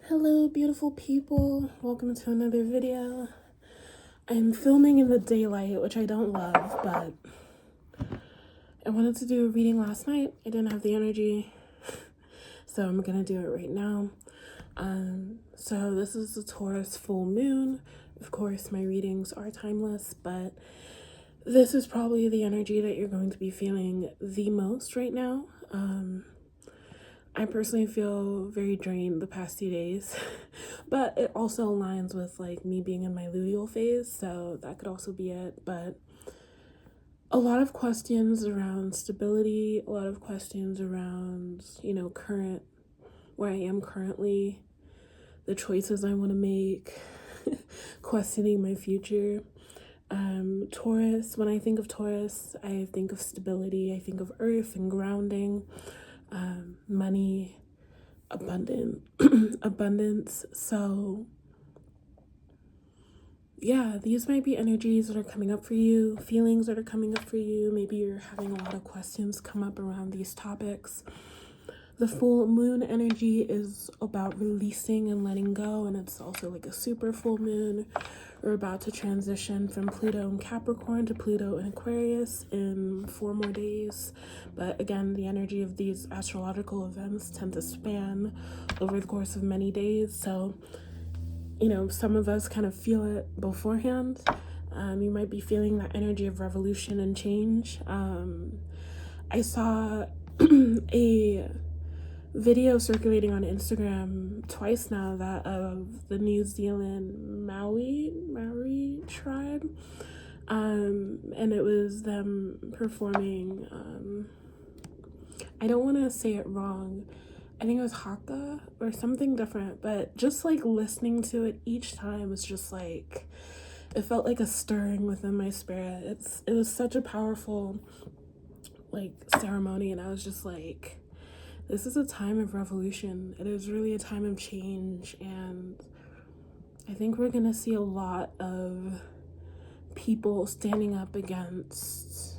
Hello, beautiful people. Welcome to another video. I'm filming in the daylight, which I don't love, but I wanted to do a reading last night. I didn't have the energy, so I'm gonna do it right now. So this is the Taurus full moon. Of course, my readings are timeless, but this is probably the energy that you're going to be feeling the most right now. I personally feel very drained the past 2 days, but it also aligns with like me being in my luteal phase, so that could also be it. But a lot of questions around stability, a lot of questions around, current, where I am currently, the choices I want to make, questioning my future. Taurus, when I think of Taurus, I think of stability, I think of earth and grounding, money, abundance. So yeah, these might be energies that are coming up for you, feelings that are coming up for you. Maybe you're having a lot of questions come up around these topics. The full moon energy is about releasing and letting go, and it's also like a super full moon. We're about to transition from Pluto in Capricorn to Pluto in Aquarius in 4 more days. But again, the energy of these astrological events tend to span over the course of many days. So, some of us kind of feel it beforehand. You might be feeling that energy of revolution and change. I saw a video circulating on Instagram twice now, that of the New Zealand Maori tribe, and it was them performing, I don't want to say it wrong, I think it was Haka or something different, but just like listening to it each time was just like, it felt like a stirring within my spirit. It was such a powerful like ceremony, and I was just like, this is a time of revolution. It is really a time of change, and I think we're gonna see a lot of people standing up against,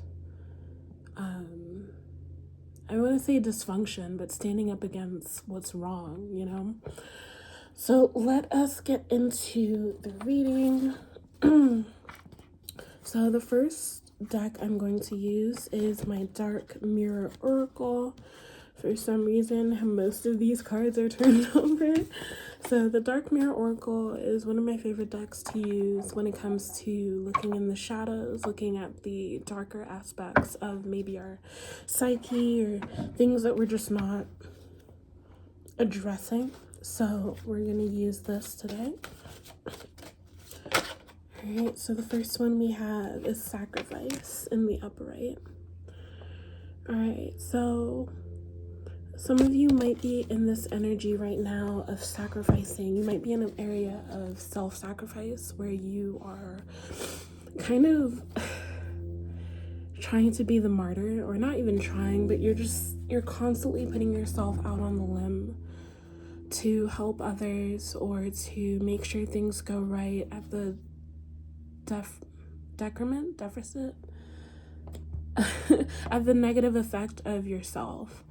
I want to say dysfunction, but standing up against what's wrong. So let us get into the reading. So the first deck I'm going to use is my Dark Mirror Oracle. For some reason, most of these cards are turned over. So the Dark Mirror Oracle is one of my favorite decks to use when it comes to looking in the shadows, looking at the darker aspects of maybe our psyche or things that we're just not addressing. So we're going to use this today. Alright, so the first one we have is Sacrifice in the upright. Alright, so some of you might be in this energy right now of sacrificing. You might be in an area of self-sacrifice where you are kind of trying to be the martyr, or not even trying, but you're constantly putting yourself out on the limb to help others or to make sure things go right at the deficit at the negative effect of yourself.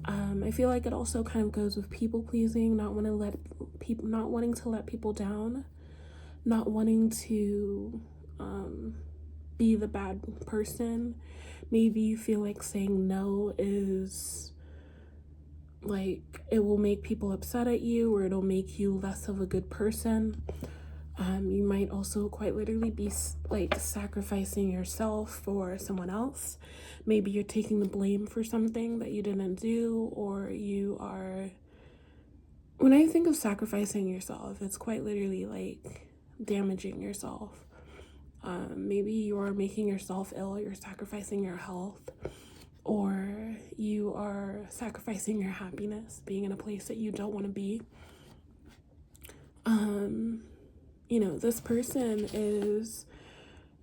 I feel like it also kind of goes with people pleasing, not wanting to let people down, not wanting to be the bad person. Maybe you feel like saying no is like, it will make people upset at you, or it'll make you less of a good person. You might also quite literally be like sacrificing yourself for someone else. Maybe you're taking the blame for something that you didn't do, or you are, when I think of sacrificing yourself, it's quite literally like damaging yourself. Maybe you're making yourself ill, you're sacrificing your health, or you are sacrificing your happiness, being in a place that you don't want to be. This person is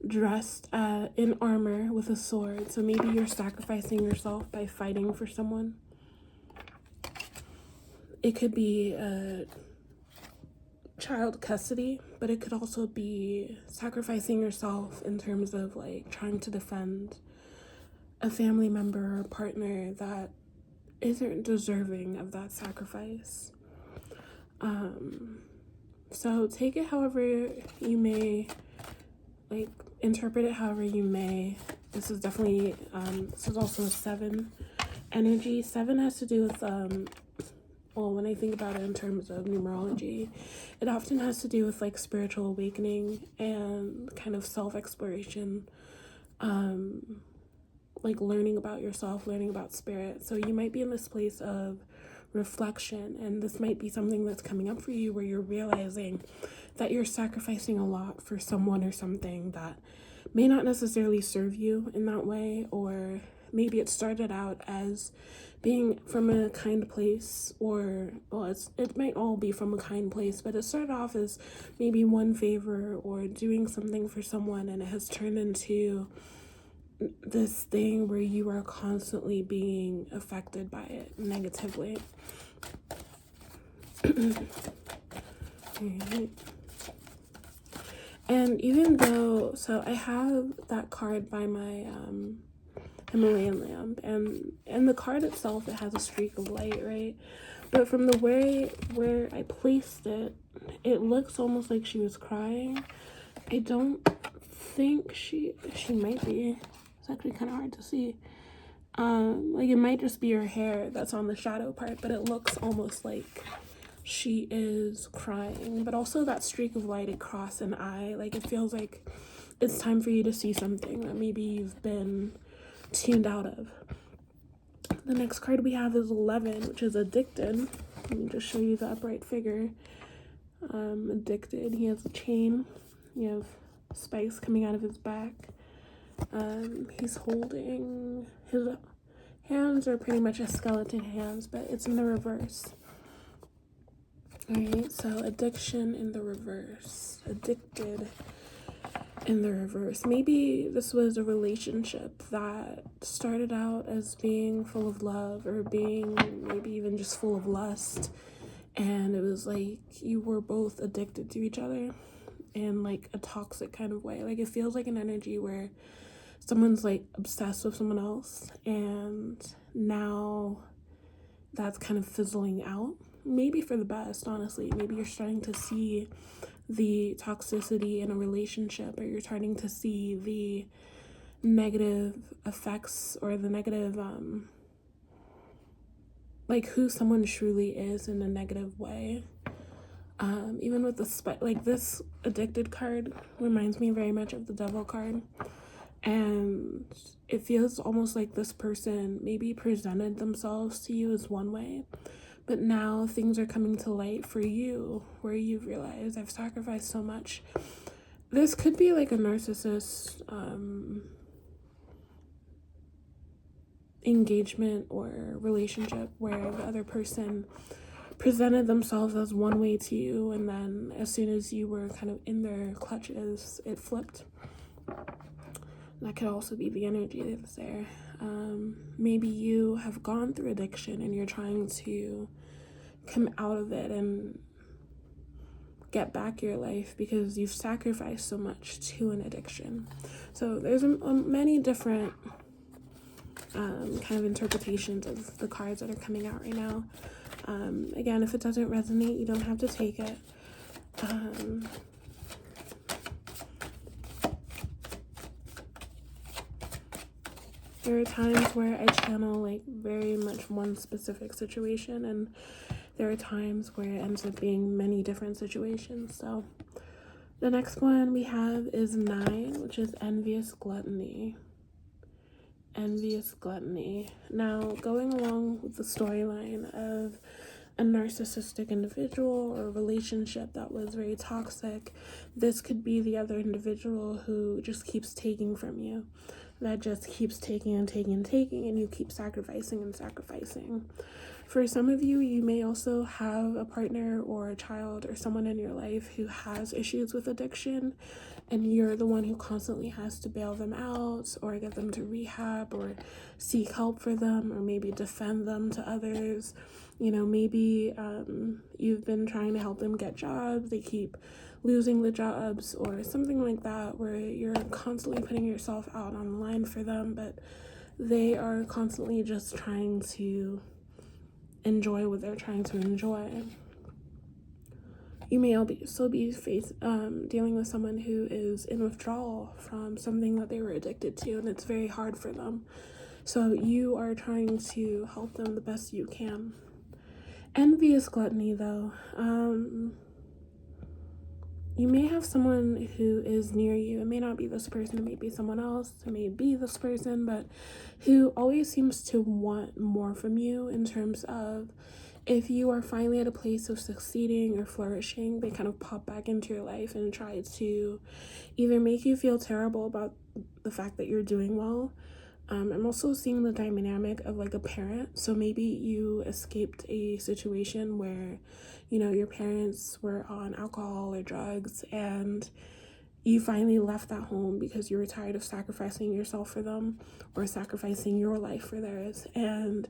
dressed in armor with a sword. So maybe you're sacrificing yourself by fighting for someone. It could be child custody, but it could also be sacrificing yourself in terms of like trying to defend a family member or partner that isn't deserving of that sacrifice. So take it however you may, like, interpret it however you may. This is definitely, this is also a 7 energy. 7 has to do with, well, when I think about it in terms of numerology, it often has to do with like spiritual awakening and kind of self-exploration, like learning about yourself, learning about spirit. So you might be in this place of reflection, and this might be something that's coming up for you where you're realizing that you're sacrificing a lot for someone or something that may not necessarily serve you in that way, or maybe it started out as being from a kind place, or well, it might all be from a kind place, but it started off as maybe one favor or doing something for someone, and it has turned into this thing where you are constantly being affected by it negatively. Right. And even though, so I have that card by my Himalayan lamp, and the card itself, it has a streak of light, right? But from the way where I placed it, it looks almost like she was crying. I don't think she might be. It's actually kind of hard to see. Like it might just be her hair that's on the shadow part, but it looks almost like she is crying. But also that streak of light across an eye, like it feels like it's time for you to see something that maybe you've been tuned out of. The next card we have is 11, which is addicted. Let me just show you the upright figure. Addicted. He has a chain. You have spikes coming out of his back. He's holding, his hands are pretty much a skeleton hands, but it's in the reverse. Alright, so addiction in the reverse. Addicted in the reverse. Maybe this was a relationship that started out as being full of love, or being maybe even just full of lust, and it was like you were both addicted to each other in like a toxic kind of way. Like it feels like an energy where someone's like obsessed with someone else, and now that's kind of fizzling out, maybe for the best, honestly. Maybe you're starting to see the toxicity in a relationship, or you're starting to see the negative effects, or the negative like who someone truly is in a negative way. Even with the like this addicted card reminds me very much of the devil card, and it feels almost like this person maybe presented themselves to you as one way, but now things are coming to light for you where you've realized, I've sacrificed so much. This could be like a narcissist engagement or relationship where the other person presented themselves as one way to you, and then as soon as you were kind of in their clutches, it flipped. That could also be the energy that's there. Maybe you have gone through addiction and you're trying to come out of it and get back your life because you've sacrificed so much to an addiction. So there's many different kind of interpretations of the cards that are coming out right now. Again, if it doesn't resonate, you don't have to take it. There are times where I channel like very much one specific situation, and there are times where it ends up being many different situations. So the next one we have is 9, which is envious gluttony. Envious gluttony. Now, going along with the storyline of a narcissistic individual or a relationship that was very toxic, this could be the other individual who just keeps taking from you, that just keeps taking and taking and taking, and you keep sacrificing and sacrificing. For some of you, you may also have a partner or a child or someone in your life who has issues with addiction, and you're the one who constantly has to bail them out or get them to rehab or seek help for them, or maybe defend them to others. You know, maybe you've been trying to help them get jobs, they keep losing the jobs, or something like that, where you're constantly putting yourself out on the line for them, but they are constantly just trying to enjoy what they're trying to enjoy. You may also be dealing with someone who is in withdrawal from something that they were addicted to, and it's very hard for them. So you are trying to help them the best you can. Envious gluttony, though. You may have someone who is near you. It may not be this person, it may be someone else, it may be this person, but who always seems to want more from you in terms of if you are finally at a place of succeeding or flourishing, they kind of pop back into your life and try to either make you feel terrible about the fact that you're doing well. I'm also seeing the dynamic of like a parent. So maybe you escaped a situation where, your parents were on alcohol or drugs, and you finally left that home because you were tired of sacrificing yourself for them or sacrificing your life for theirs. And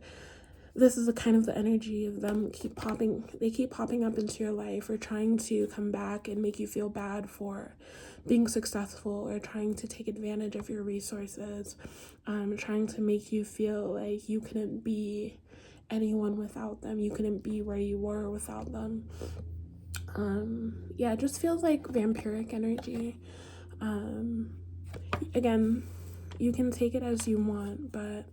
this is the kind of the energy of them keep popping up into your life, or trying to come back and make you feel bad for being successful, or trying to take advantage of your resources, trying to make you feel like you couldn't be anyone without them, you couldn't be where you were without them. It just feels like vampiric energy. Again, you can take it as you want, but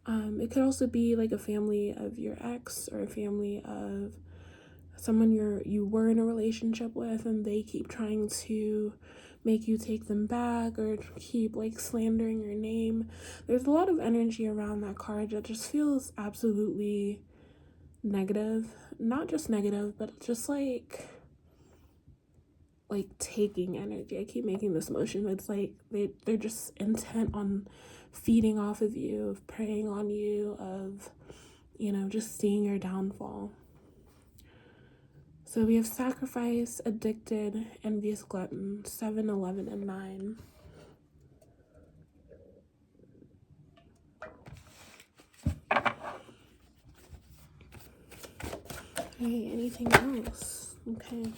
it could also be like a family of your ex, or a family of someone you were in a relationship with, and they keep trying to make you take them back, or keep like slandering your name. There's a lot of energy around that card that just feels absolutely negative. Not just negative, but just like taking energy. I keep making this motion. It's like they're just intent on feeding off of you, of preying on you, of just seeing your downfall. So we have sacrifice, addicted, envious glutton, 7, 11, and 9. Okay, anything else? Okay.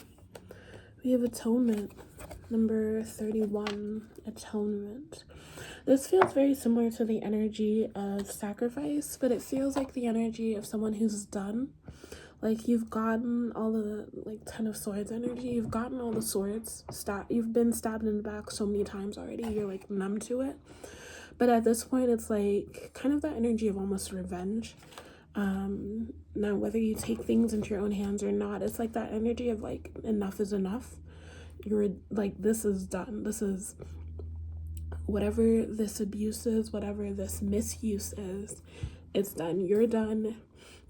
We have atonement, number 31, atonement. This feels very similar to the energy of sacrifice, but it feels like the energy of someone who's done. Like, you've gotten all the, 10 of swords energy. You've gotten all the swords. You've been stabbed in the back so many times already. You're, numb to it. But at this point, it's, kind of that energy of almost revenge. Now, whether you take things into your own hands or not, it's, that energy of, enough is enough. You're, this is done. This is... whatever this abuse is, whatever this misuse is, it's done. You're done.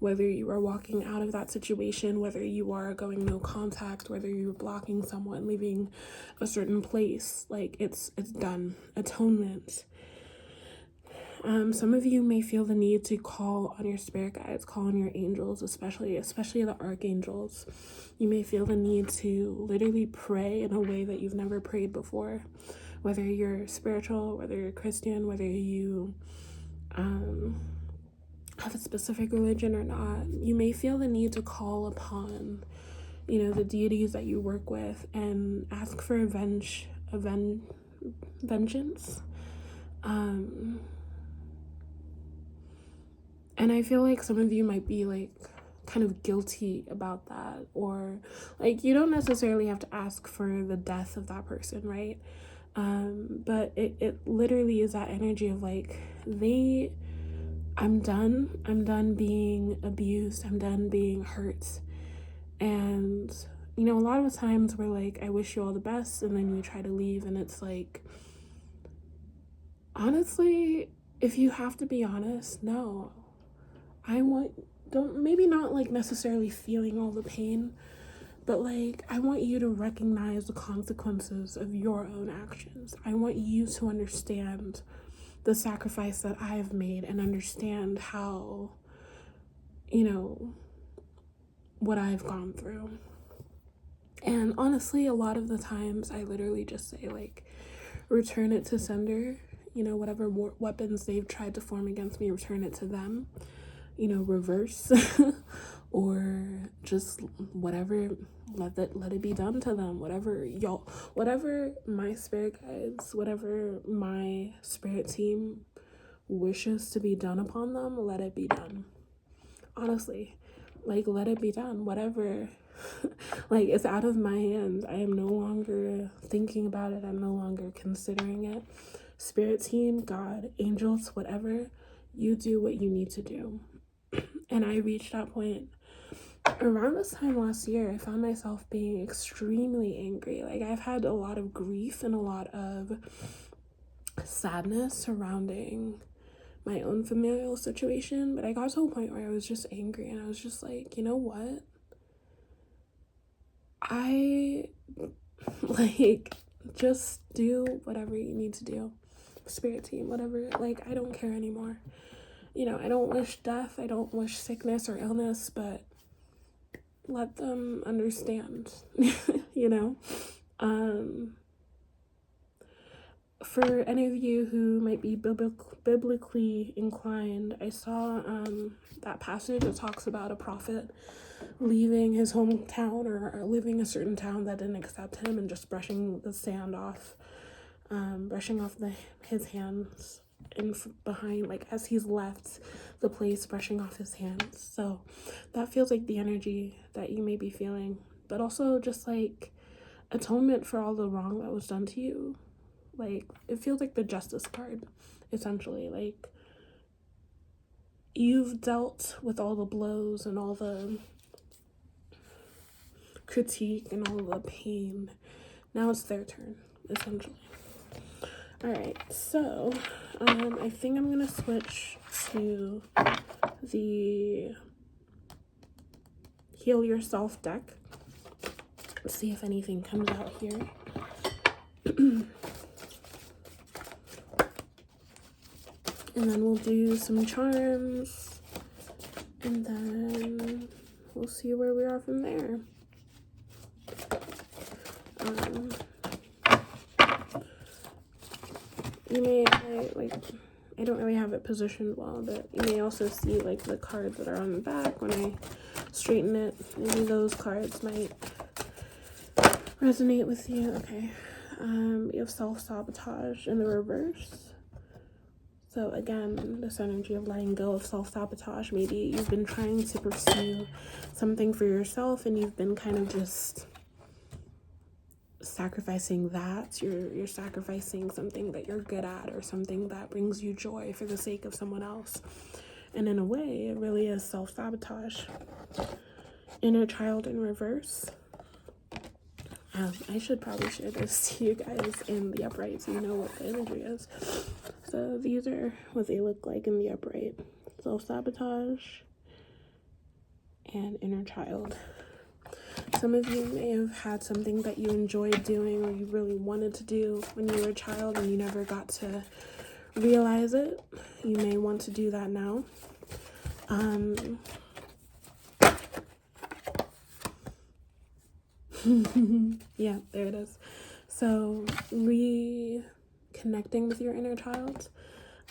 Whether you are walking out of that situation, whether you are going no contact, whether you're blocking someone, leaving a certain place, it's done. Atonement. Some of you may feel the need to call on your spirit guides, call on your angels, especially the archangels. You may feel the need to literally pray in a way that you've never prayed before. Whether you're spiritual, whether you're Christian, whether you have a specific religion or not, you may feel the need to call upon, the deities that you work with and ask for vengeance. And I feel like some of you might be kind of guilty about that, or you don't necessarily have to ask for the death of that person, right? But it literally is that energy of I'm done being abused, I'm done being hurt. And a lot of times we're I wish you all the best, and then you try to leave, and it's honestly, if you have to be honest, no, maybe not necessarily feeling all the pain, but I want you to recognize the consequences of your own actions. I want you to understand the sacrifice that I've made, and understand how, what I've gone through. And honestly, a lot of the times I literally just say return it to sender. Whatever weapons they've tried to form against me, return it to them. Reverse or just whatever, let it be done to them. Whatever my spirit guides, whatever my spirit team wishes to be done upon them, let it be done. Honestly, let it be done. Whatever Like, it's out of my hands. I am no longer thinking about it. I'm no longer considering it. Spirit team, God, angels, whatever, you do what you need to do. And I reached that point around this time last year. I found myself being extremely angry. Like, I've had a lot of grief and a lot of sadness surrounding my own familial situation, but I got to a point where I was just angry, and I was just like, you know what? I like, just do whatever you need to do. Spirit team, whatever. Like, I don't care anymore. You know, I don't wish death, I don't wish sickness or illness, but let them understand, you know? For any of you who might be biblically inclined, I saw that passage that talks about a prophet leaving his hometown or leaving a certain town that didn't accept him and just brushing the sand off, brushing off his hands in behind, like as he's left the place, brushing off his hands. So that feels like the energy that you may be feeling, but also just like atonement for all the wrong that was done to you. Like, it feels like the justice card, essentially. Like, you've dealt with all the blows and all the critique and all the pain. Now it's their turn, essentially. Alright, so I think I'm gonna switch to the Heal Yourself deck. Let's see if anything comes out here. And then we'll do some charms, and then we'll see where we are from there. You may, I don't really have it positioned well, but you may also see like the cards that are on the back when I straighten it. Maybe those cards might resonate with you. Okay, we have self-sabotage in the reverse. So again, this energy of letting go of self-sabotage. Maybe you've been trying to pursue something for yourself and you've been kind of just sacrificing that. You're sacrificing something that you're good at or something that brings you joy for the sake of someone else. And in a way, it really is self-sabotage. Inner child in reverse. I should probably share this to you guys in the upright so you know what the energy is. So these are what they look like in the upright. Self-sabotage and inner child. Some of you may have had something that you enjoyed doing or you really wanted to do when you were a child and you never got to realize it. You may want to do that now. Yeah, there it is. So reconnecting with your inner child.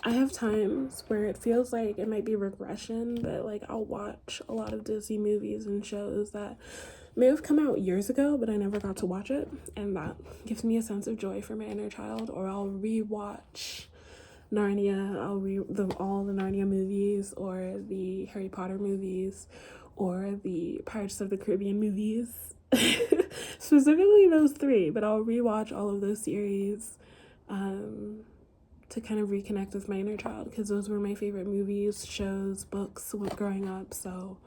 I have times where it feels like it might be regression, but like I'll watch a lot of Disney movies and shows that may have come out years ago, but I never got to watch it, and that gives me a sense of joy for my inner child. Or I'll rewatch Narnia. I'll all the Narnia movies, or the Harry Potter movies, or the Pirates of the Caribbean movies. Specifically those three, but I'll rewatch all of those series to kind of reconnect with my inner child, because those were my favorite movies, shows, books growing up. So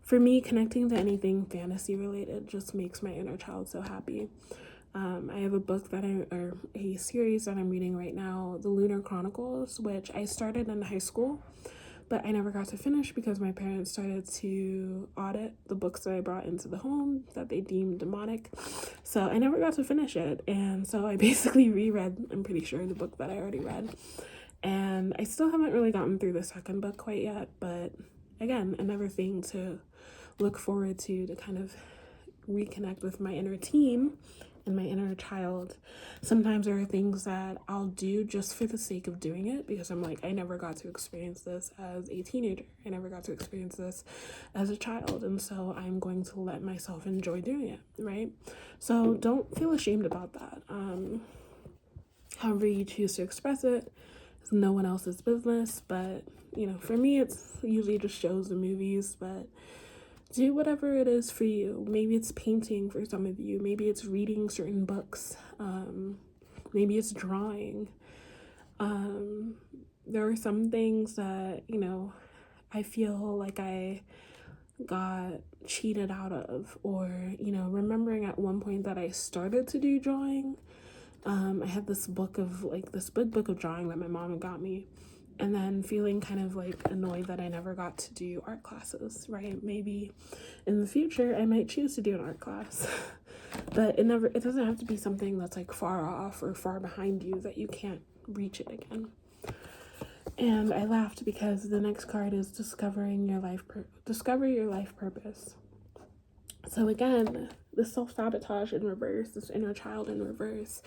for me, connecting to anything fantasy related just makes my inner child so happy. I have a book or a series that I'm reading right now, The Lunar Chronicles, which I started in high school, but I never got to finish because my parents started to audit the books that I brought into the home that they deemed demonic. So I never got to finish it. And so I basically reread, I'm pretty sure, the book that I already read. And I still haven't really gotten through the second book quite yet, but again, another thing to look forward to kind of reconnect with my inner team and my inner child. Sometimes there are things that I'll do just for the sake of doing it, because I'm like, I never got to experience this as a teenager. I never got to experience this as a child, and so I'm going to let myself enjoy doing it, right? So don't feel ashamed about that. However you choose to express it is no one else's business, but you know, for me it's usually just shows and movies, but Do whatever it is for you. Maybe it's painting for some of you. Maybe it's reading certain books. Maybe it's drawing. There are some things that, I feel like I got cheated out of, or, remembering at one point that I started to do drawing. I had this book of this big book of drawing that my mom got me, and then feeling kind of annoyed that I never got to do art classes, right? Maybe in the future I might choose to do an art class. But it doesn't have to be something that's far off or far behind you that you can't reach it again. And I laughed because the next card is discover your life purpose. So again, the self-sabotage in reverse, this inner child in reverse,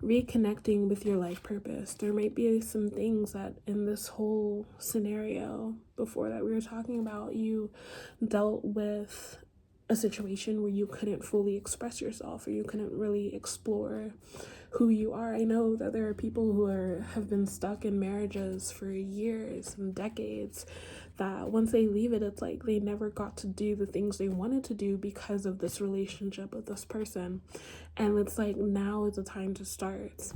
reconnecting with your life purpose. There might be some things that in this whole scenario before that we were talking about, you dealt with a situation where you couldn't fully express yourself, or you couldn't really explore who you are. I know that there are people who have been stuck in marriages for years and decades, that once they leave it, it's like they never got to do the things they wanted to do because of this relationship with this person. And it's like, now is the time to start.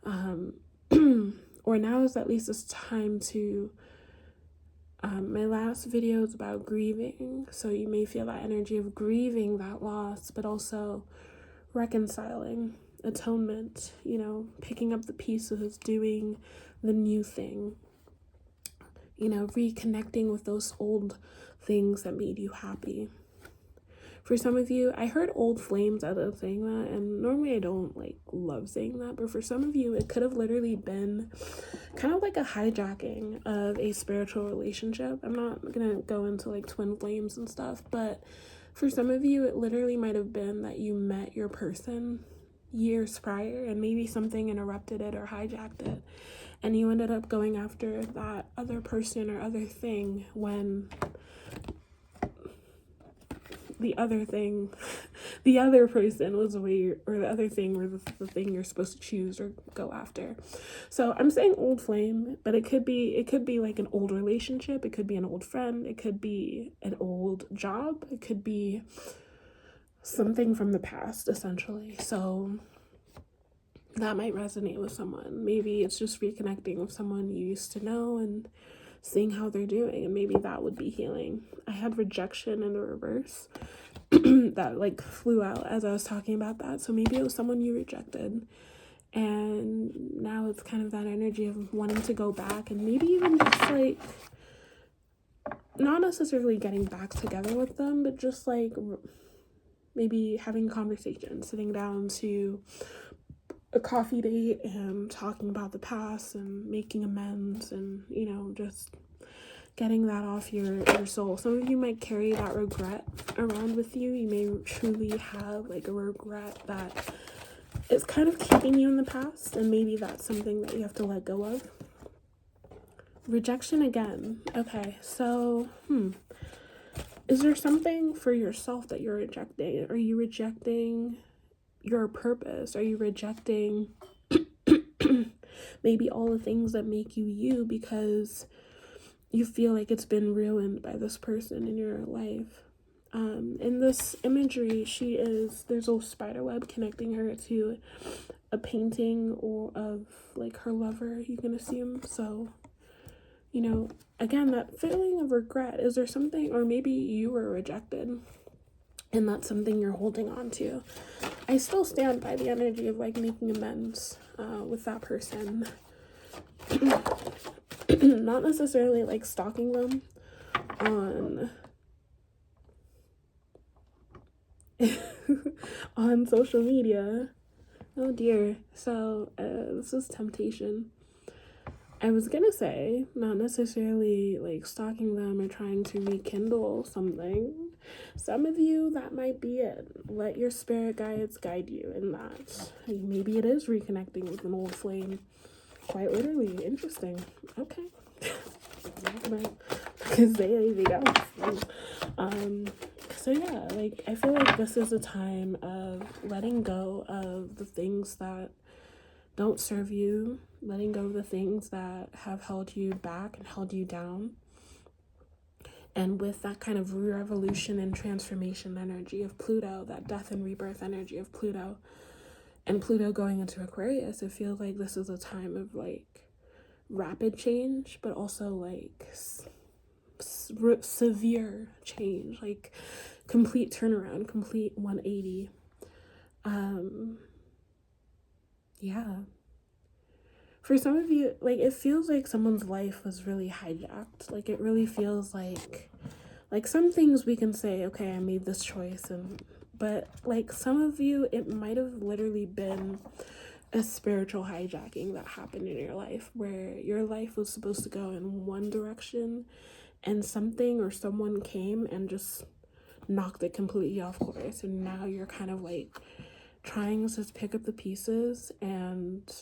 Or now is at least this time to, my last video is about grieving. So you may feel that energy of grieving that loss, but also reconciling, atonement, picking up the pieces, doing the new thing, reconnecting with those old things that made you happy. For some of you, I heard old flames out of saying that, and normally I don't love saying that, but for some of you, it could have literally been kind of like a hijacking of a spiritual relationship. I'm not gonna go into twin flames and stuff, but for some of you, it literally might have been that you met your person years prior, and maybe something interrupted it or hijacked it, and you ended up going after that other person or other thing when the other person was the other thing was the thing you're supposed to choose or go after. So I'm saying old flame, but it could be like an old relationship, it could be an old friend, it could be an old job, it could be something from the past, essentially. So that might resonate with someone. Maybe it's just reconnecting with someone you used to know and seeing how they're doing, and maybe that would be healing. I had rejection in the reverse that flew out as I was talking about that. So maybe it was someone you rejected, and now it's kind of that energy of wanting to go back, and maybe even just not necessarily getting back together with them, but just maybe having a conversation, sitting down to a coffee date and talking about the past and making amends, and just getting that off your soul. Some of you might carry that regret around with you. You may truly have a regret that is kind of keeping you in the past, and maybe that's something that you have to let go of. Rejection again. Okay, so is there something for yourself that you're rejecting? Are you rejecting your purpose? Are you rejecting maybe all the things that make you you because you feel like it's been ruined by this person in your life? In this imagery, there's a spider web connecting her to a painting of her lover, you can assume. So, again, that feeling of regret, is there something, or maybe you were rejected and that's something you're holding on to. I still stand by the energy of making amends with that person. Not necessarily stalking them on social media. Oh dear. So this is temptation. I was gonna say not necessarily stalking them or trying to rekindle something. Some of you, that might be it. Let your spirit guides guide you in that. Maybe it is reconnecting with an old flame. Quite literally. Interesting. Okay. Because there you go. So yeah, I feel like this is a time of letting go of the things that don't serve you, letting go of the things that have held you back and held you down, And with that kind of revolution and transformation energy of Pluto, that death and rebirth energy of Pluto, and Pluto going into Aquarius, it feels like this is a time of like rapid change, but also like severe change, like complete turnaround, complete 180. Yeah. For some of you, like, it feels like someone's life was really hijacked. Like, it really feels like some things we can say, okay, I made this choice, but like some of you, it might have literally been a spiritual hijacking that happened in your life, where your life was supposed to go in one direction, and something or someone came and just knocked it completely off course, and now you're kind of like trying to pick up the pieces and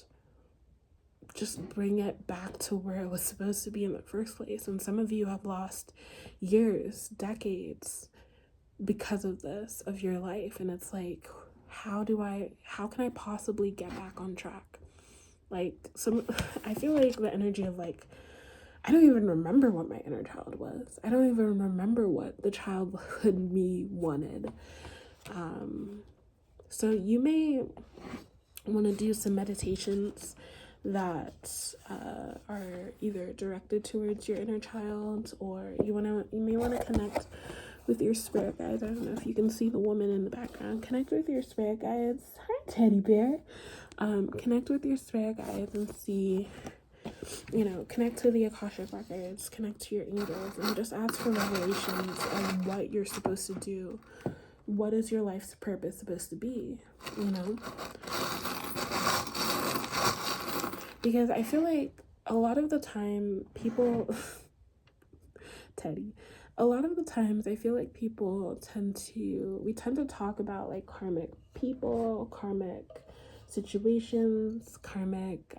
just bring it back to where it was supposed to be in the first place. And some of you have lost years, decades because of this, of your life. And it's like, how can I possibly get back on track? Like, I feel like the energy of like, I don't even remember what my inner child was. I don't even remember what the childhood me wanted. So you may want to do some meditations that are either directed towards your inner child, or you may want to connect with your spirit guides. I don't know if you can see the woman in the background. Connect with your spirit guides. Hi, teddy bear. Connect with your spirit guides and see, connect to the Akashic records, connect to your angels, and just ask for revelations of what you're supposed to do. What is your life's purpose supposed to be, Because I feel like a lot of the time people, Teddy, a lot of the times I feel like people tend to talk about like karmic people, karmic situations, karmic,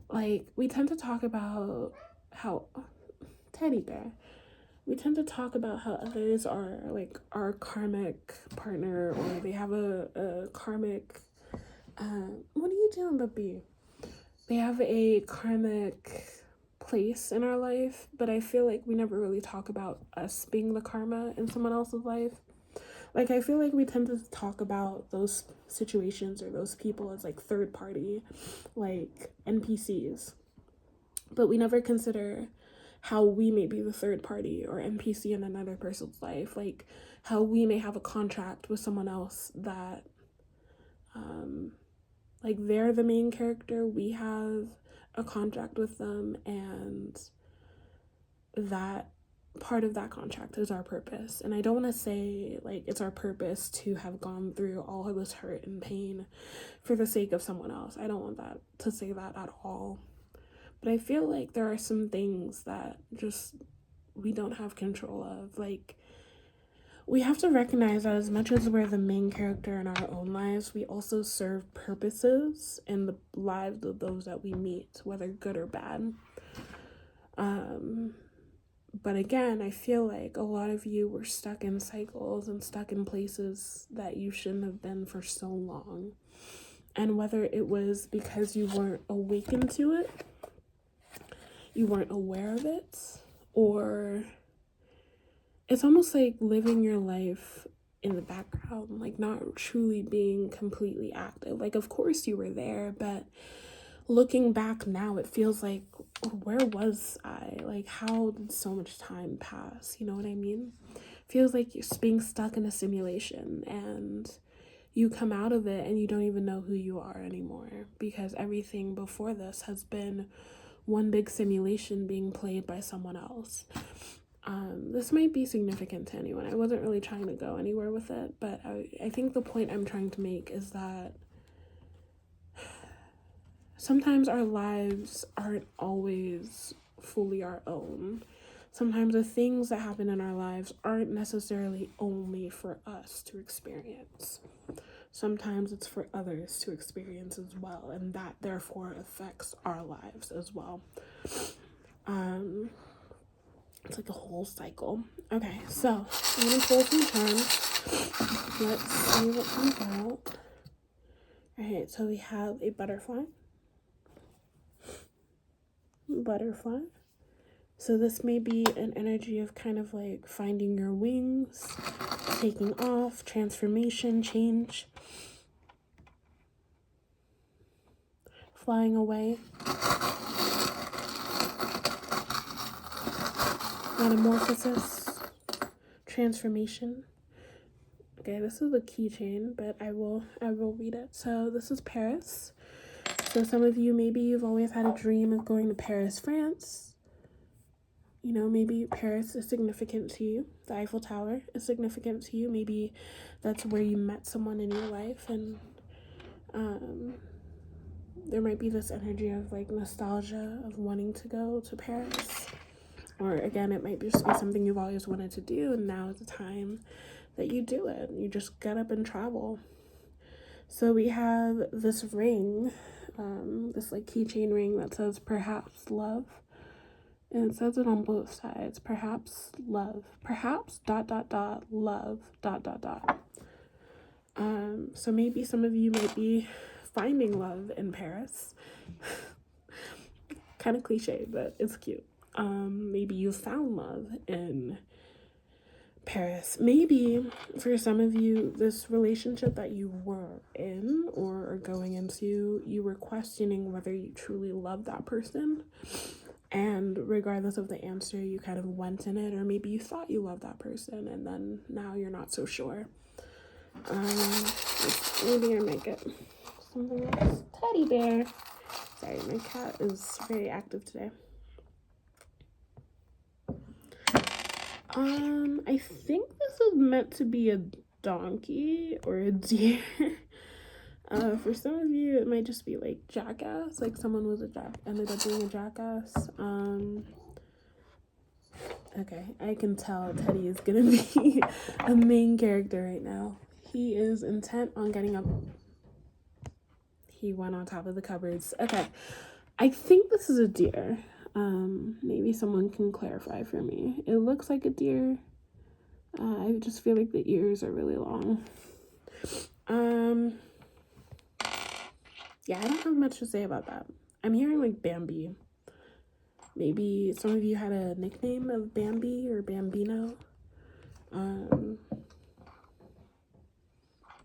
like we tend to talk about how, Teddy bear, we tend to talk about how others are like our karmic partner, or they have a karmic, what are you doing, baby? They have a karmic place in our life, but I feel like we never really talk about us being the karma in someone else's life. Like, I feel like we tend to talk about those situations or those people as like third party, like NPCs, but we never consider how we may be the third party or NPC in another person's life, like how we may have a contract with someone else that like they're the main character, we have a contract with them, and that part of that contract is our purpose. And I don't want to say like it's our purpose to have gone through all of this hurt and pain for the sake of someone else. I don't want that to say that at all. But I feel like there are some things that just we don't have control of. Like, we have to recognize that as much as we're the main character in our own lives, we also serve purposes in the lives of those that we meet, whether good or bad. But again, I feel like a lot of you were stuck in cycles and stuck in places that you shouldn't have been for so long. And whether it was because you weren't awakened to it, you weren't aware of it, or it's almost like living your life in the background, like not truly being completely active. Like, of course you were there, but looking back now, it feels like, where was I? Like, how did so much time pass? You know what I mean? Feels like you're being stuck in a simulation, and you come out of it and you don't even know who you are anymore, because everything before this has been one big simulation being played by someone else. This might be significant to anyone. I wasn't really trying to go anywhere with it, but I think the point I'm trying to make is that sometimes our lives aren't always fully our own. Sometimes the things that happen in our lives aren't necessarily only for us to experience. Sometimes it's for others to experience as well, and that therefore affects our lives as well. It's like a whole cycle. Okay, so I'm gonna pull some cards. Let's see what comes out. Alright, so we have a butterfly, So this may be an energy of kind of like finding your wings, taking off, transformation, change, flying away, metamorphosis, transformation. Okay, this is a keychain, but I will read it. So this is Paris. So some of you, maybe you've always had a dream of going to Paris, France. You know, maybe Paris is significant to you. The Eiffel Tower is significant to you. Maybe that's where you met someone in your life, and there might be this energy of like nostalgia of wanting to go to Paris. Or again, it might just be something you've always wanted to do, and now is the time that you do it. You just get up and travel. So we have this ring, this like keychain ring that says perhaps love. And it says it on both sides. Perhaps love. Perhaps ... love ... So maybe some of you might be finding love in Paris. Kind of cliche, but it's cute. Maybe you found love in Paris. Maybe for some of you, this relationship that you were in or are going into, you were questioning whether you truly love that person. And regardless of the answer, you kind of went in it, or maybe you thought you loved that person and then now you're not so sure. Maybe I might get something else. Teddy bear. Sorry, my cat is very active today. I think this is meant to be a donkey or a deer. For some of you, it might just be like jackass, like someone was ended up being a jackass. Okay, I can tell Teddy is gonna be a main character right now. He is intent on getting up. He went on top of the cupboards. Okay, I think this is a deer. Maybe someone can clarify for me. It looks like a deer. I just feel like the ears are really long. Yeah, I don't have much to say about that. I'm hearing like Bambi. Maybe some of you had a nickname of Bambi or Bambino.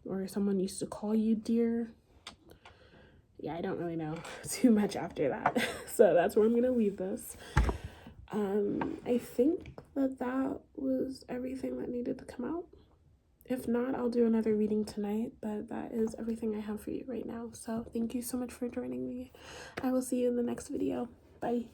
Or someone used to call you dear. Yeah, I don't really know too much after that. So that's where I'm going to leave this. I think that was everything that needed to come out. If not, I'll do another reading tonight, but that is everything I have for you right now. So thank you so much for joining me. I will see you in the next video. Bye.